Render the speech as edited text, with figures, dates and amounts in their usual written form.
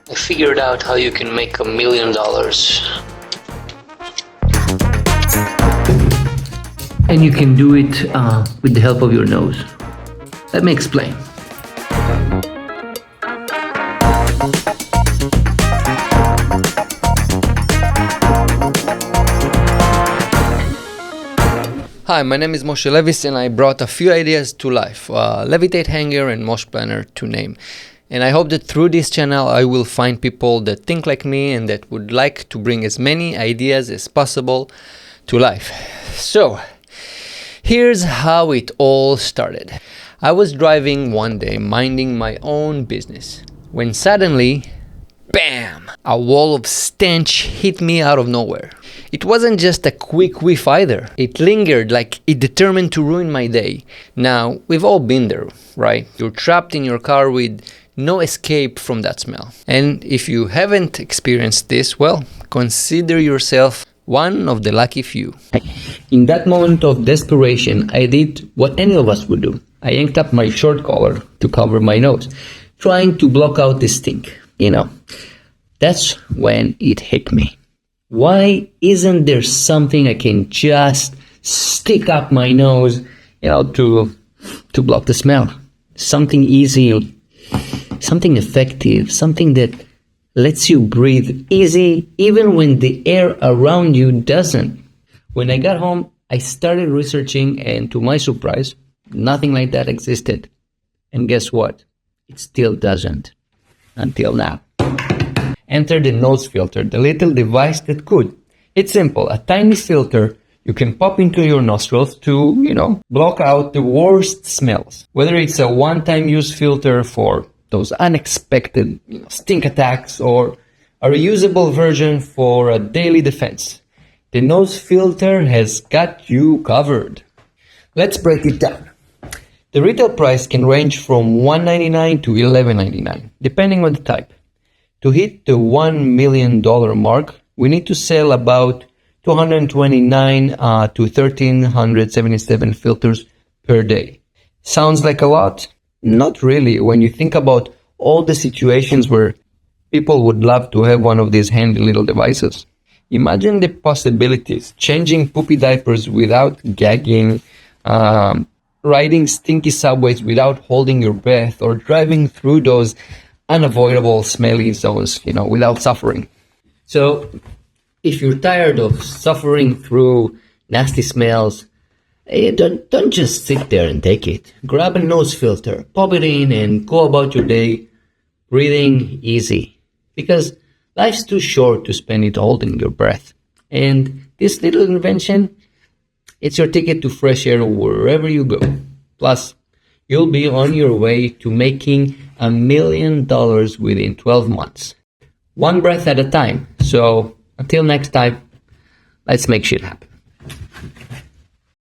I figured out how you can make $1,000,000. And you can do it with the help of your nose. Let me explain. Hi, my name is Moshe Levis and I brought a few ideas to life, Levitate Hanger and Mosh Planner to name. And I hope that through this channel I will find people that think like me and that would like to bring as many ideas as possible to life. So, here's how it all started. I was driving one day, minding my own business, when suddenly, bam! A wall of stench hit me out of nowhere. It wasn't just a quick whiff either. It lingered like it determined to ruin my day. Now, we've all been there, right? You're trapped in your car with no escape from that smell. And if you haven't experienced this, well, consider yourself one of the lucky few. In that moment of desperation, I did what any of us would do. I yanked up my short collar to cover my nose, trying to block out the stink. That's when it hit me. Why isn't there something I can just stick up my nose, to block the smell? Something easy, something effective, something that lets you breathe easy even when the air around you doesn't. When I got home, I started researching and to my surprise, nothing like that existed. And guess what? It still doesn't. Until now. Enter the nose filter, the little device that could. It's simple, a tiny filter you can pop into your nostrils to, block out the worst smells. Whether it's a one-time use filter for those unexpected stink attacks or a reusable version for a daily defense, the nose filter has got you covered. Let's break it down. The retail price can range from $1.99 to $11.99, depending on the type. To hit the $1 million mark, we need to sell about 229 to 1,377 filters per day. Sounds like a lot? Not really, when you think about all the situations where people would love to have one of these handy little devices. Imagine the possibilities: changing poopy diapers without gagging, riding stinky subways without holding your breath, or driving through those unavoidable smelly zones, without suffering. So, if you're tired of suffering through nasty smells, don't just sit there and take it. Grab a nose filter, pop it in, and go about your day breathing easy. Because life's too short to spend it holding your breath. And this little invention, it's your ticket to fresh air wherever you go. Plus, you'll be on your way to making $1 million within 12 months. One breath at a time. So, until next time, let's make shit happen.